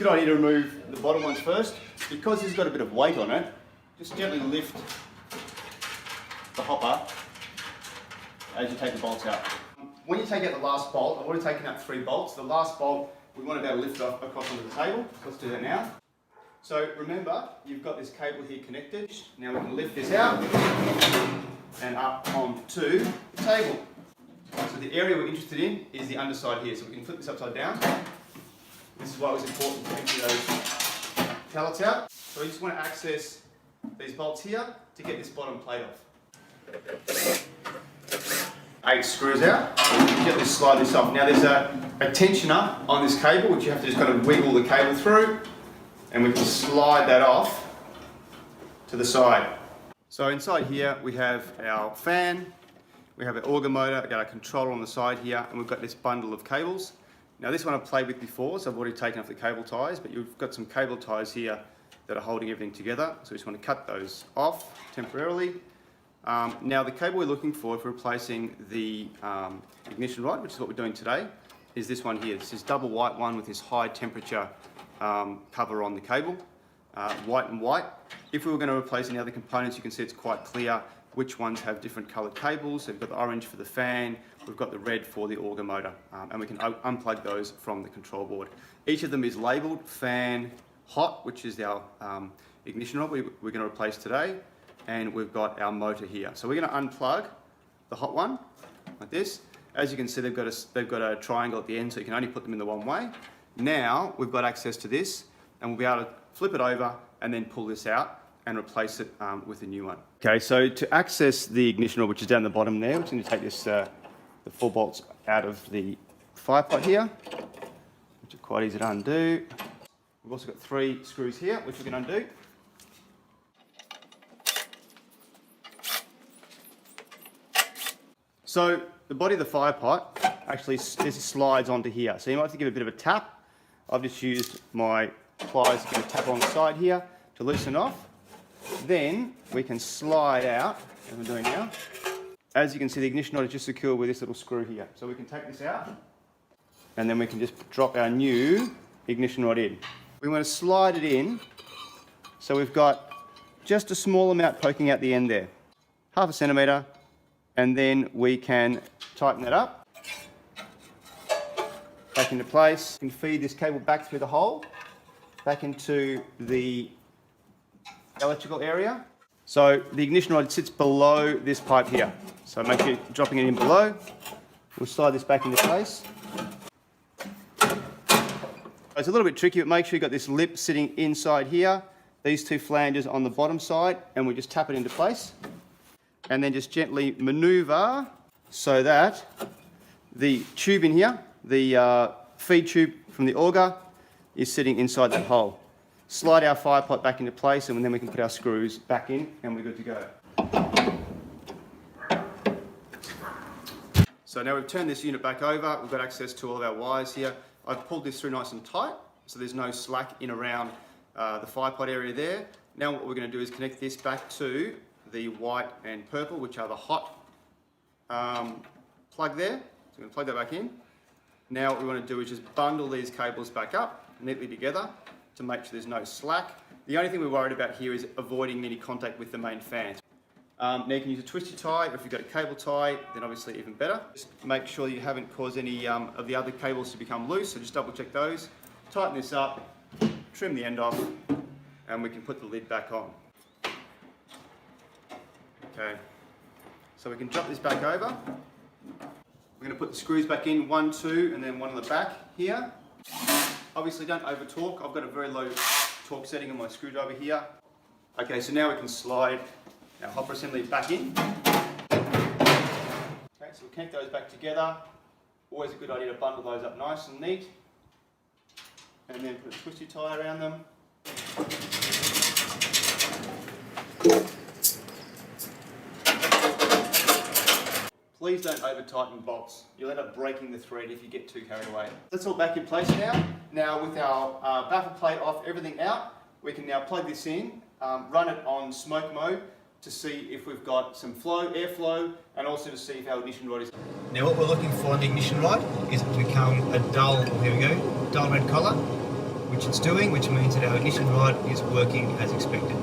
a good idea to remove the bottom ones first. Because this has got a bit of weight on it, just gently lift the hopper as you take the bolts out. When you take out the last bolt, I've already taken out 3 bolts. The last bolt, we want to be able to lift it off across onto the table. Let's do that now. So remember, you've got this cable here connected. Now we can lift this out and up onto the table. So the area we're interested in is the underside here. So we can flip this upside down. This is why it was important to empty those pellets out. So you just want to access these bolts here to get this bottom plate off. 8 screws out, and you can gently slide this off. Now there's a tensioner on this cable which you have to just kind of wiggle the cable through, and we can slide that off to the side. So inside here we have our fan, we have our auger motor, we've got our controller on the side here, and we've got this bundle of cables. Now this one I've played with before, so I've already taken off the cable ties, but you've got some cable ties here that are holding everything together, so we just want to cut those off temporarily. Now the cable we're looking for replacing the ignition rod, which is what we're doing today, is this one here. This is double white one with this high temperature cover on the cable, white and white. If we were going to replace any other components, you can see it's quite clear which ones have different coloured cables. So we've got the orange for the fan, we've got the red for the auger motor, and we can unplug those from the control board. Each of them is labelled fan hot, which is our ignition rod we're going to replace today. And we've got our motor here. So we're going to unplug the hot one like this. As you can see, they've got a triangle at the end, so you can only put them in the one way. Now we've got access to this, and we'll be able to flip it over and then pull this out and replace it with a new one. Okay, so to access the ignition rod, which is down the bottom there, we're going to take this the 4 bolts out of the fire pot here, which are quite easy to undo. We've also got 3 screws here, which we can undo. So the body of the fire pot actually slides onto here. So you might have to give it a bit of a tap. I've just used my pliers to give a tap on the side here to loosen off. Then we can slide out, as we're doing now. As you can see, the ignition rod is just secured with this little screw here. So we can take this out, and then we can just drop our new ignition rod in. We want to slide it in, so we've got just a small amount poking out the end there. 1/2 centimetre. And then we can tighten that up, back into place. You can feed this cable back through the hole, back into the electrical area. So the ignition rod sits below this pipe here. So make sure you're dropping it in below. We'll slide this back into place. It's a little bit tricky, but make sure you've got this lip sitting inside here, these 2 flanges on the bottom side, and we just tap it into place. And then just gently manoeuvre so that the tube in here, the feed tube from the auger, is sitting inside that hole. Slide our fire pot back into place, and then we can put our screws back in, and we're good to go. So now we've turned this unit back over, we've got access to all of our wires here. I've pulled this through nice and tight, so there's no slack in around the fire pot area there. Now what we're going to do is connect this back to the white and purple, which are the hot plug there. So we're going to plug that back in. Now what we want to do is just bundle these cables back up neatly together to make sure there's no slack. The only thing we're worried about here is avoiding any contact with the main fans. Now you can use a twisty tie, or if you've got a cable tie, then obviously even better. Just make sure you haven't caused any of the other cables to become loose, so just double check those. Tighten this up, trim the end off, and we can put the lid back on. Okay, so we can drop this back over. We're going to put the screws back in, 1, 2, and then one on the back here. Obviously don't over torque. I've got a very low torque setting on my screwdriver here. Okay, so now we can slide our hopper assembly back in. Okay, so we'll connect those back together. Always a good idea to bundle those up nice and neat. And then put a twisty tie around them. Please don't over tighten bolts. You'll end up breaking the thread if you get too carried away. That's all back in place now. Now with our baffle plate off, everything out, we can now plug this in, run it on smoke mode to see if we've got some airflow, and also to see if our ignition rod is... Now what we're looking for on the ignition rod is it to become a dull, here we go, dull red colour. which it's doing, which means that our ignition rod is working as expected.